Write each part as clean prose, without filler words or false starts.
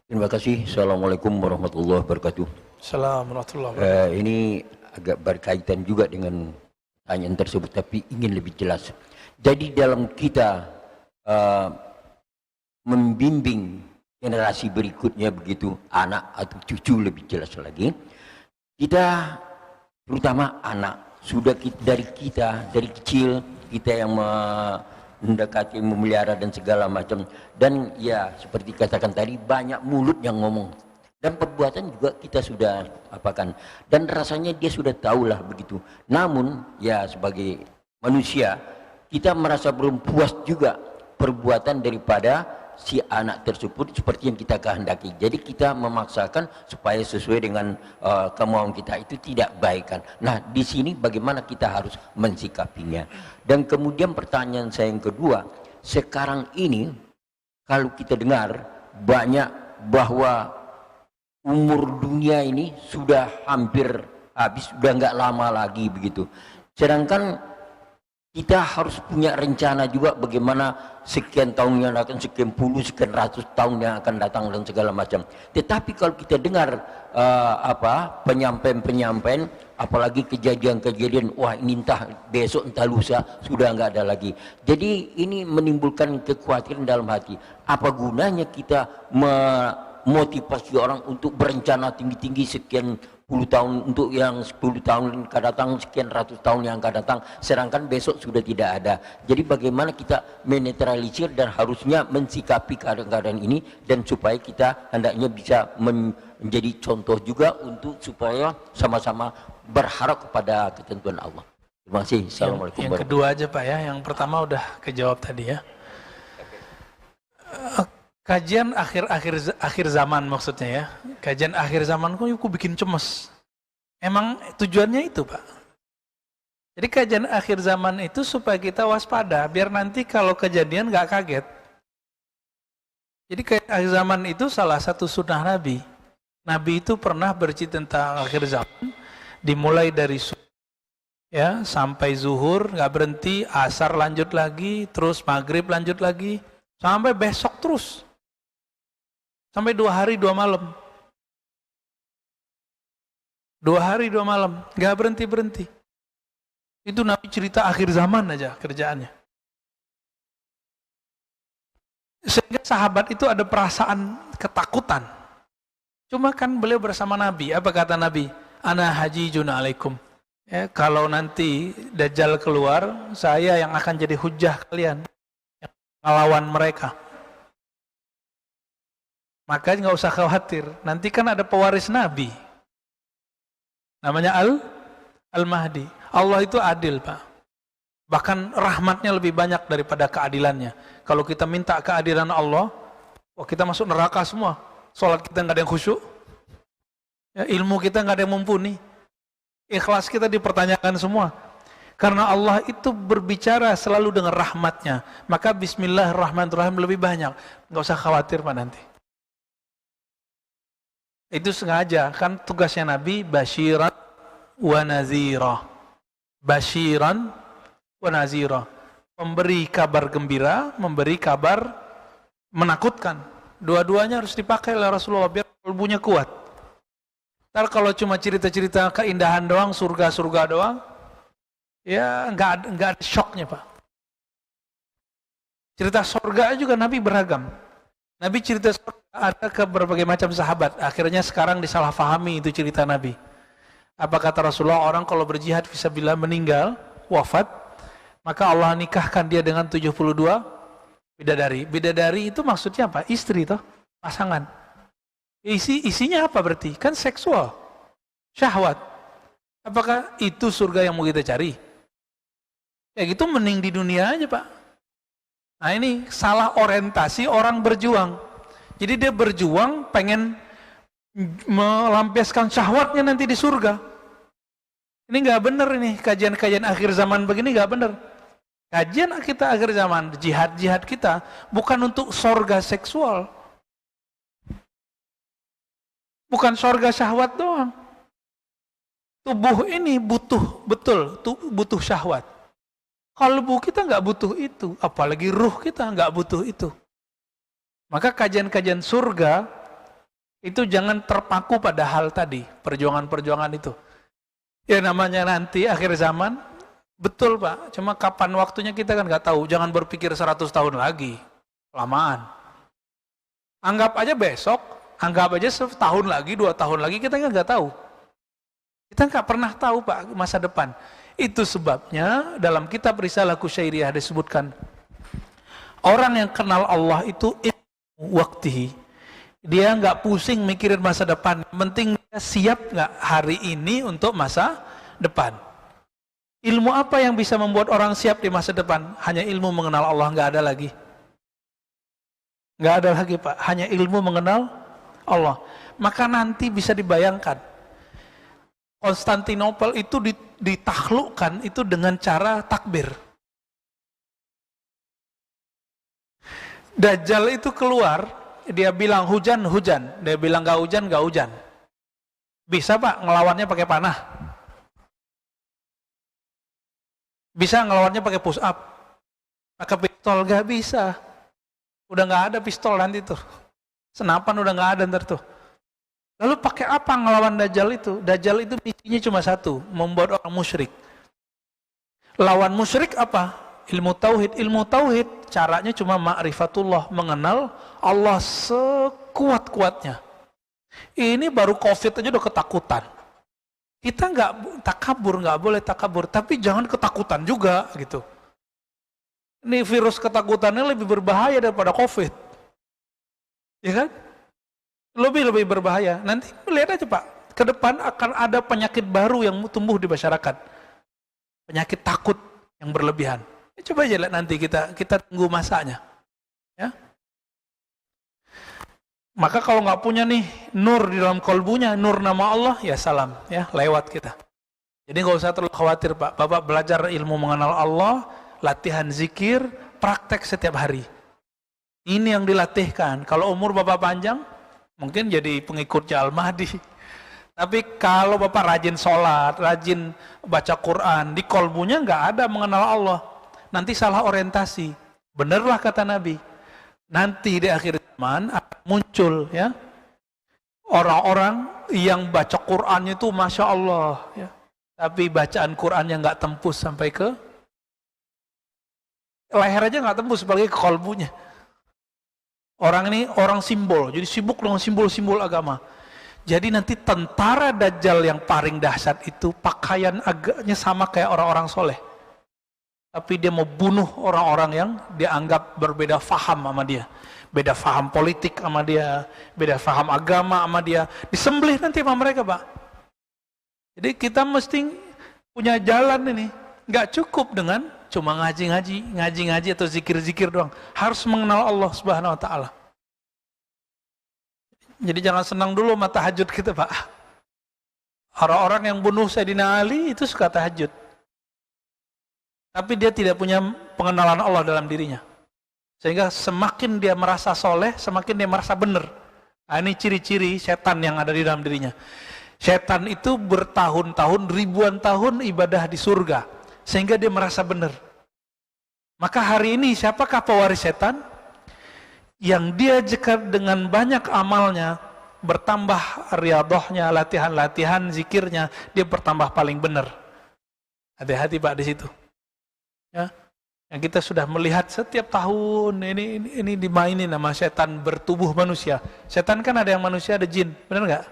Terima kasih. Assalamualaikum warahmatullahi wabarakatuh. Assalamualaikum warahmatullahi wabarakatuh. Ini agak berkaitan juga dengan pertanyaan tersebut, tapi ingin lebih jelas. Jadi dalam kita uh, membimbing generasi berikutnya begitu, anak atau cucu lebih jelas lagi, kita terutama anak, sudah dari kecil, kita yang mendekati, memelihara dan segala macam, dan ya seperti katakan tadi, banyak mulut yang ngomong dan perbuatan juga kita sudah apakan, dan rasanya dia sudah tahulah begitu. Namun ya sebagai manusia kita merasa belum puas juga perbuatan daripada si anak tersebut seperti yang kita kehendaki. Jadi kita memaksakan supaya sesuai dengan kemauan kita, itu tidak baik kan. Nah, di sini bagaimana kita harus mensikapinya. Dan kemudian pertanyaan saya yang kedua, sekarang ini kalau kita dengar banyak bahwa umur dunia ini sudah hampir habis, sudah nggak lama lagi begitu. Sedangkan kita harus punya rencana juga bagaimana sekian tahun yang akan, sekian puluh, sekian ratus tahun yang akan datang dan segala macam. Tetapi kalau kita dengar penyampaian-penyampaian, apalagi kejadian-kejadian, wah ini entah besok entah lusa sudah nggak ada lagi. Jadi ini menimbulkan kekhawatiran dalam hati. Apa gunanya kita memotivasi orang untuk berencana tinggi-tinggi sekian puluh tahun, untuk yang 10 tahun akan datang, sekian ratus tahun yang akan datang, sedangkan besok sudah tidak ada. Jadi bagaimana kita menetralisir dan harusnya mensikapi keadaan-keadaan ini, dan supaya kita hendaknya bisa menjadi contoh juga untuk supaya sama-sama berharap kepada ketentuan Allah. Terima kasih. Assalamualaikum. Yang kedua aja Pak ya, yang pertama udah kejawab tadi ya. Kajian akhir zaman maksudnya ya. Kajian akhir zaman kok aku bikin cemas. Emang tujuannya itu Pak. Jadi kajian akhir zaman itu supaya kita waspada, biar nanti kalau kejadian nggak kaget. Jadi kajian akhir zaman itu salah satu sunnah Nabi. Nabi itu pernah bercerita tentang akhir zaman, dimulai dari ya sampai zuhur nggak berhenti, asar lanjut lagi, terus maghrib lanjut lagi, sampai besok terus. Sampai 2 hari 2 malam. 2 hari 2 malam, gak berhenti-berhenti. Itu Nabi cerita akhir zaman aja kerjaannya. Sehingga sahabat itu ada perasaan ketakutan. Cuma kan beliau bersama Nabi, apa kata Nabi? Ana hajijun alaikum. Ya, kalau nanti Dajjal keluar, saya yang akan jadi hujah kalian. Yang melawan mereka. Maka nggak usah khawatir, nanti kan ada pewaris Nabi, namanya Al-Mahdi. Allah itu adil Pak, bahkan rahmatnya lebih banyak daripada keadilannya. Kalau kita minta keadilan Allah, wah kita masuk neraka semua. Sholat kita nggak ada yang khusyuk, ya, ilmu kita nggak ada yang mumpuni, ikhlas kita dipertanyakan semua. Karena Allah itu berbicara selalu dengan rahmatnya, maka Bismillahirrahmanirrahim lebih banyak. Nggak usah khawatir Pak nanti. Itu sengaja, kan tugasnya Nabi basyiran wa nazira. Basyiran wa nazira. Memberi kabar gembira, memberi kabar menakutkan. Dua-duanya harus dipakai oleh Rasulullah biar kalbunya kuat. Ntar kalau cuma cerita-cerita keindahan doang, surga-surga doang, ya nggak ada shocknya Pak. Cerita surga juga Nabi beragam. Nabi cerita surga ada ke berbagai macam sahabat. Akhirnya sekarang disalahfahami itu cerita Nabi. Apa kata Rasulullah? Orang kalau berjihad fisabilillah meninggal, wafat, maka Allah nikahkan dia dengan 72 bidadari. Bidadari itu maksudnya apa? Istri toh, pasangan. Isinya apa berarti? Kan seksual, syahwat. Apakah itu surga yang mau kita cari? Ya gitu mending di dunia aja Pak. Nah ini salah orientasi orang berjuang. Jadi dia berjuang pengen melampiaskan syahwatnya nanti di surga. Ini nggak benar ini, kajian-kajian akhir zaman begini nggak benar. Kajian kita akhir zaman, jihad-jihad kita bukan untuk surga seksual. Bukan surga syahwat doang. Tubuh ini butuh, betul, butuh syahwat. Kalbu kita nggak butuh itu, apalagi ruh kita nggak butuh itu. Maka kajian-kajian surga Itu jangan terpaku pada hal tadi, perjuangan-perjuangan itu. Ya namanya nanti akhir zaman, betul Pak, cuma kapan waktunya kita kan nggak tahu. Jangan berpikir 100 tahun lagi, lamaan. Anggap aja besok, anggap aja setahun lagi, 2 tahun lagi, kita kan nggak tahu. Kita nggak pernah tahu Pak masa depan. Itu sebabnya dalam kitab Risalah Kusyairiyah disebutkan, orang yang kenal Allah itu waktihi. Dia nggak pusing mikirin masa depan. Penting dia siap nggak hari ini untuk masa depan. Ilmu apa yang bisa membuat orang siap di masa depan? Hanya ilmu mengenal Allah, nggak ada lagi. Nggak ada lagi Pak. Hanya ilmu mengenal Allah. Maka nanti bisa dibayangkan, Konstantinopel itu ditaklukkan itu dengan cara takbir. Dajjal itu keluar, dia bilang hujan, hujan. Dia bilang gak hujan, gak hujan. Bisa Pak ngelawannya pakai panah? Bisa ngelawannya pakai push up? Pakai pistol? Gak bisa. Udah gak ada pistol nanti tuh. Senapan udah gak ada ntar tuh. Lalu pakai apa ngelawan Dajjal itu? Dajjal itu misinya cuma satu, membuat orang musyrik. Lawan musyrik apa? Ilmu tauhid. Ilmu tauhid caranya cuma ma'rifatullah, mengenal Allah sekuat-kuatnya. Ini baru COVID aja udah ketakutan. Kita nggak takabur, nggak boleh takabur, tapi jangan ketakutan juga gitu. Ini virus ketakutannya lebih berbahaya daripada COVID, ya kan? Lebih berbahaya. Nanti lihat aja Pak, ke depan akan ada penyakit baru yang tumbuh di masyarakat. Penyakit takut yang berlebihan. Coba aja lihat nanti kita tunggu masanya. Ya. Maka kalau nggak punya nih nur di dalam kolbunya, nur nama Allah, ya salam, ya lewat kita. Jadi nggak usah terlalu khawatir Pak. Bapak belajar ilmu mengenal Allah, latihan zikir, praktek setiap hari. Ini yang dilatihkan. Kalau umur Bapak panjang, mungkin jadi pengikutnya Al-Mahdi. Tapi kalau Bapak rajin sholat, rajin baca Quran, di kolbunya nggak ada mengenal Allah, nanti salah orientasi. Benerlah kata Nabi. Nanti di akhir zaman akan muncul ya orang-orang yang baca Qurannya itu Masya Allah ya. Tapi bacaan Qurannya nggak tembus sampai ke leher aja, nggak tembus sebagai ke kolbunya. Orang ini orang simbol, jadi sibuk dengan simbol-simbol agama. Jadi nanti tentara Dajjal yang paling dahsyat itu pakaian agaknya sama kayak orang-orang soleh. Tapi dia mau bunuh orang-orang yang dianggap berbeda faham sama dia. Beda faham politik sama dia, beda faham agama sama dia. Disembelih nanti sama mereka Pak. Jadi kita mesti punya jalan ini. Nggak cukup dengan cuma ngaji-ngaji atau zikir-zikir doang. Harus mengenal Allah Subhanahu wa taala. Jadi jangan senang dulu sama tahajud kita, Pak. Orang-orang yang bunuh Sayyidina Ali itu suka tahajud. Tapi dia tidak punya pengenalan Allah dalam dirinya. Sehingga semakin dia merasa soleh, semakin dia merasa benar. Nah, ini ciri-ciri setan yang ada di dalam dirinya. Setan itu bertahun-tahun, ribuan tahun ibadah di surga. Sehingga dia merasa benar. Maka hari ini siapakah pewaris setan? Yang dia jika dengan banyak amalnya, bertambah riadohnya, latihan-latihan, zikirnya, dia bertambah paling benar. Hati-hati Pak di situ. Ya, yang kita sudah melihat setiap tahun ini dimainin sama setan bertubuh manusia. Setan kan ada yang manusia, ada jin, benar nggak?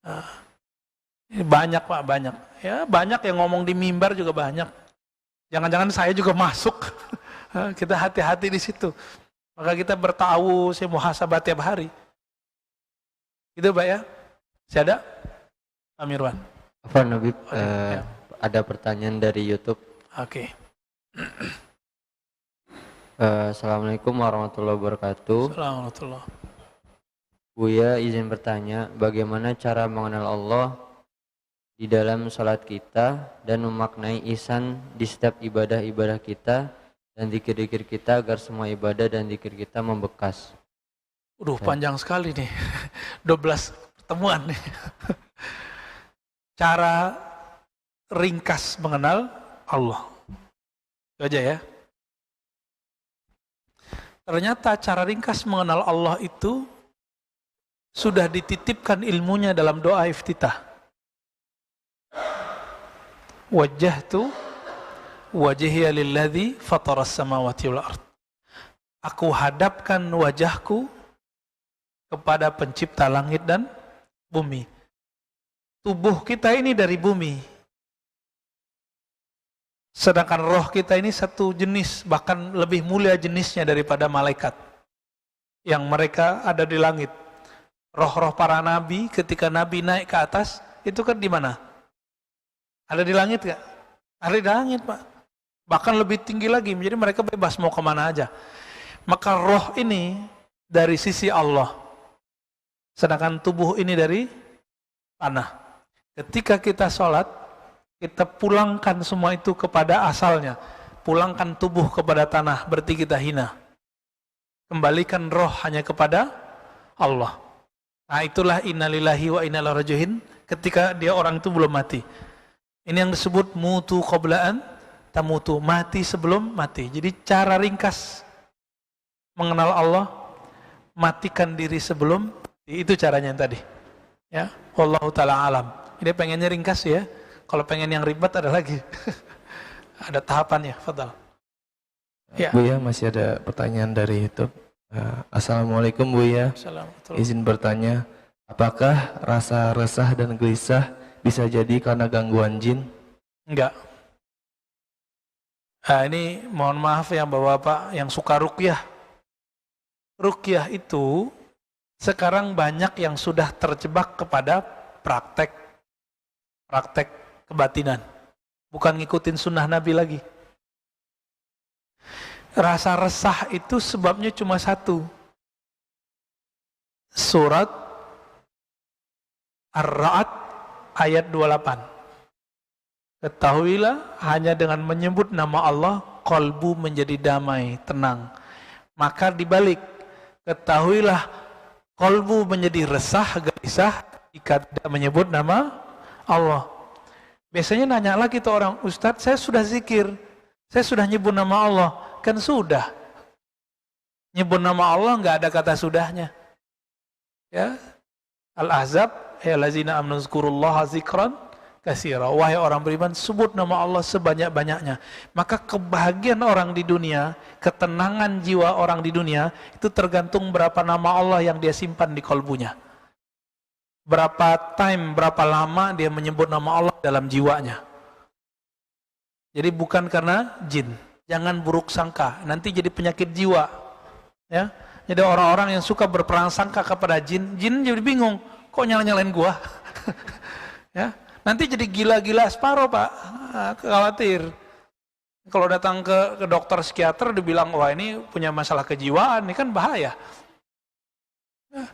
Nah, ini banyak Pak, banyak. Ya, banyak yang ngomong di mimbar juga banyak. Jangan-jangan saya juga masuk. Kita hati-hati di situ. Maka kita bertawus, muhasabah tiap hari. Itu Pak ya. Saya ada? Pak Mirwan. Apa Nabi? Ya. Ada pertanyaan dari YouTube. Oke. Assalamualaikum warahmatullahi wabarakatuh. Assalamualaikum. Buya izin bertanya, bagaimana cara mengenal Allah di dalam salat kita dan memaknai ihsan di setiap ibadah-ibadah kita dan zikir-zikir kita agar semua ibadah dan zikir kita membekas? Panjang sekali nih. 12 pertemuan nih. Cara ringkas mengenal Allah. Itu aja ya. Ternyata cara ringkas mengenal Allah itu sudah dititipkan ilmunya dalam doa iftitah. Wajjahtu wajhiya lilladzi fataras samawati wal ard. Aku hadapkan wajahku kepada pencipta langit dan bumi. Tubuh kita ini dari bumi. Sedangkan roh kita ini satu jenis, bahkan lebih mulia jenisnya daripada malaikat. Yang mereka ada di langit. Roh-roh para nabi ketika nabi naik ke atas, itu kan di mana? Ada di langit gak? Ada di langit, Pak. Bahkan lebih tinggi lagi, jadi mereka bebas mau kemana aja. Maka roh ini dari sisi Allah. Sedangkan tubuh ini dari tanah. Ketika kita sholat, kita pulangkan semua itu kepada asalnya. Pulangkan tubuh kepada tanah, berarti kita hina. Kembalikan roh hanya kepada Allah. Nah itulah innalillahi wa inna ilaihi raji'un ketika dia orang itu belum mati. Ini yang disebut mutu qobla'an tamutu, mati sebelum mati. Jadi cara ringkas mengenal Allah, matikan diri sebelum, itu caranya yang tadi. Ya, wallahu taala alam. Ini pengennya ringkas ya. Kalau pengen yang ribet ada lagi. Ada tahapannya, fadal. Ya. Buya, masih ada pertanyaan dari YouTube. Assalamualaikum Buya. Izin bertanya, apakah rasa resah dan gelisah bisa jadi karena gangguan jin? Enggak. Nah, ini mohon maaf ya Bapak-bapak yang suka ruqyah. Ruqyah itu sekarang banyak yang sudah terjebak kepada praktek kebatinan. Bukan ngikutin sunnah Nabi lagi. Rasa resah itu sebabnya cuma satu. Surat Ar-Ra'd ayat 28. Ketahuilah hanya dengan menyebut nama Allah, qalbu menjadi damai, tenang. Maka dibalik, ketahuilah qalbu menjadi resah, gelisah jika tidak menyebut nama Allah. Biasanya nanya lagi tuh orang, Ustadz saya sudah zikir, saya sudah nyebut nama Allah. Kan sudah. Nyebut nama Allah nggak ada kata sudahnya. Ya. Al-Ahzab, ya lazina amanu zkurullaha zikran katsira. Wahai orang beriman, sebut nama Allah sebanyak-banyaknya. Maka kebahagiaan orang di dunia, ketenangan jiwa orang di dunia itu tergantung berapa nama Allah yang dia simpan di kolbunya. Berapa time, berapa lama dia menyebut nama Allah dalam jiwanya. Jadi bukan karena jin. Jangan buruk sangka, nanti jadi penyakit jiwa. Ya, jadi orang-orang yang suka berprasangka kepada jin, jin jadi bingung, kok nyala-nyalain gua? Ya, nanti jadi gila-gila separuh Pak, khawatir. Kalau datang ke dokter psikiater, dibilang wah ini punya masalah kejiwaan, ini kan bahaya. Ya,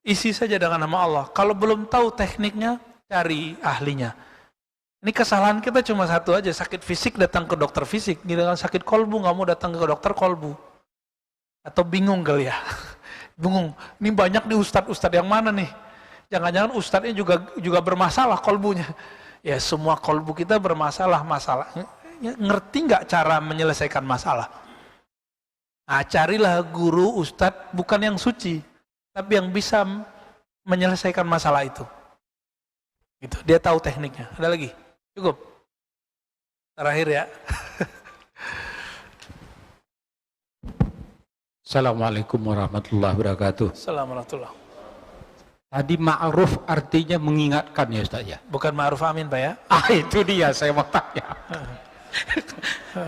isi saja dengan nama Allah. Kalau belum tahu tekniknya, cari ahlinya. Ini kesalahan kita cuma satu aja, sakit fisik datang ke dokter fisik, dengan sakit kolbu nggak mau datang ke dokter kolbu. Atau bingung kali ya, bingung, ini banyak di ustadz yang mana nih? Jangan-jangan ustadznya juga bermasalah kolbunya. Ya semua kolbu kita bermasalah, ngerti nggak cara menyelesaikan masalah? Nah, carilah guru ustadz bukan yang suci, tapi yang bisa menyelesaikan masalah itu. Gitu, dia tahu tekniknya. Ada lagi? Cukup. Terakhir ya. Assalamualaikum warahmatullahi wabarakatuh. Assalamualaikum. Tadi ma'ruf artinya mengingatkan ya Ustaz ya? Bukan ma'ruf amin Pak ya? Itu dia saya mau tanya.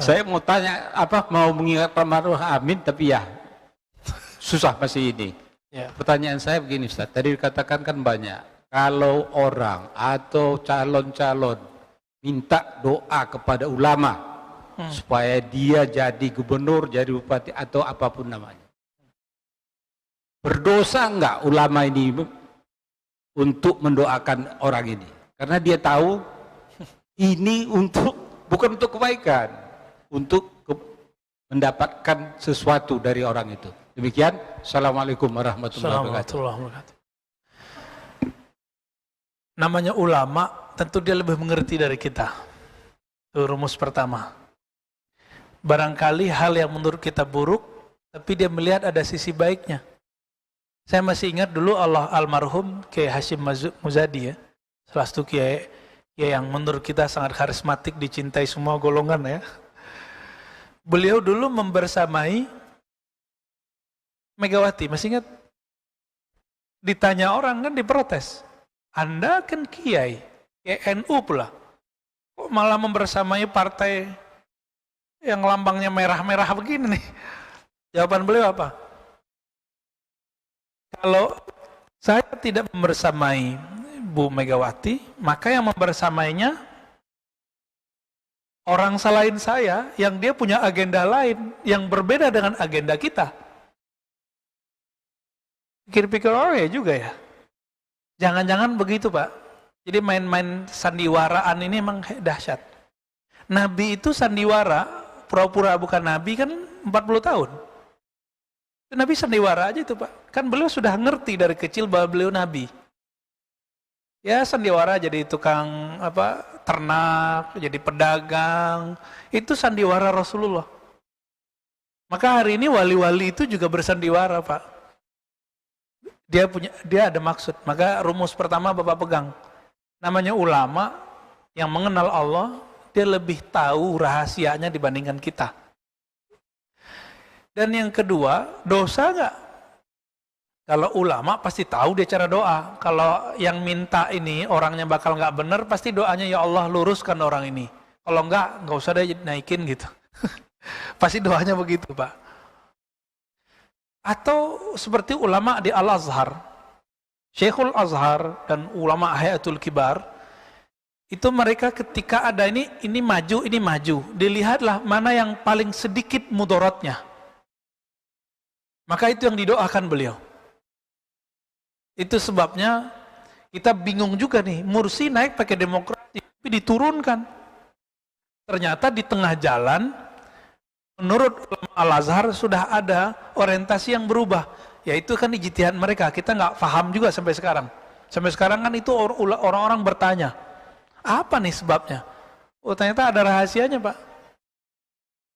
Saya mau tanya mau mengingatkan ma'ruf amin tapi ya susah masih ini. Ya. Pertanyaan saya begini Ustaz, tadi dikatakan kan banyak. Kalau orang atau calon-calon minta doa kepada ulama supaya dia jadi gubernur, jadi bupati atau apapun namanya. Berdosa enggak ulama ini untuk mendoakan orang ini? Karena dia tahu ini bukan untuk kebaikan, untuk mendapatkan sesuatu dari orang itu. Demikian. Assalamualaikum warahmatullahi wabarakatuh. Namanya ulama, tentu dia lebih mengerti dari kita. Itu rumus pertama. Barangkali hal yang menurut kita buruk, tapi dia melihat ada sisi baiknya. Saya masih ingat dulu Allah almarhum Kiai Hashim Muzadi ya, salah satu kiai yang menurut kita sangat karismatik, dicintai semua golongan ya. Beliau dulu membersamai Megawati, masih ingat? Ditanya orang kan diprotes, Anda kan kiai NU pula, kok malah membersamai partai yang lambangnya merah-merah begini nih? Jawaban beliau apa? Kalau saya tidak membersamai Bu Megawati, maka yang membersamainya orang selain saya yang dia punya agenda lain yang berbeda dengan agenda kita. Pikir-pikir orang ya juga ya. Jangan-jangan begitu Pak. Jadi main-main sandiwaraan ini memang dahsyat. Nabi itu sandiwara, pura-pura bukan Nabi kan 40 tahun. Itu Nabi sandiwara aja itu Pak. Kan beliau sudah ngerti dari kecil bahwa beliau Nabi. Ya sandiwara jadi tukang ternak, jadi pedagang, itu sandiwara Rasulullah. Maka hari ini wali-wali itu juga bersandiwara Pak. Dia ada maksud. Maka rumus pertama Bapak pegang. Namanya ulama yang mengenal Allah, dia lebih tahu rahasianya dibandingkan kita. Dan yang kedua, dosa enggak? Kalau ulama pasti tahu dia cara doa. Kalau yang minta ini orangnya bakal nggak benar, pasti doanya ya Allah luruskan orang ini. Kalau nggak usah deh naikin gitu. Pasti doanya begitu Pak. Atau seperti ulama di Al-Azhar, Syekhul Azhar dan ulama Hayatul Kibar, itu mereka ketika ada ini maju, dilihatlah mana yang paling sedikit mudaratnya. Maka itu yang didoakan beliau. Itu sebabnya kita bingung juga nih, Mursi naik pakai demokrasi, tapi diturunkan. Ternyata di tengah jalan, menurut Al-Azhar sudah ada orientasi yang berubah. Yaitu kan ijtihad mereka, kita nggak paham juga sampai sekarang. Sampai sekarang kan itu orang-orang bertanya, apa nih sebabnya? Oh ternyata ada rahasianya Pak.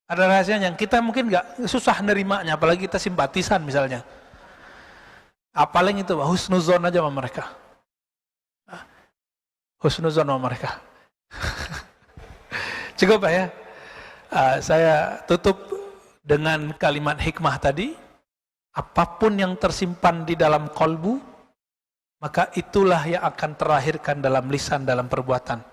Ada rahasianya yang kita mungkin nggak susah nerimanya, apalagi kita simpatisan misalnya. Paling itu husnuzon aja sama mereka. Husnuzon sama mereka. Cukup Pak ya. Saya tutup dengan kalimat hikmah tadi. Apapun yang tersimpan di dalam kolbu, maka itulah yang akan terlahirkan dalam lisan, dalam perbuatan.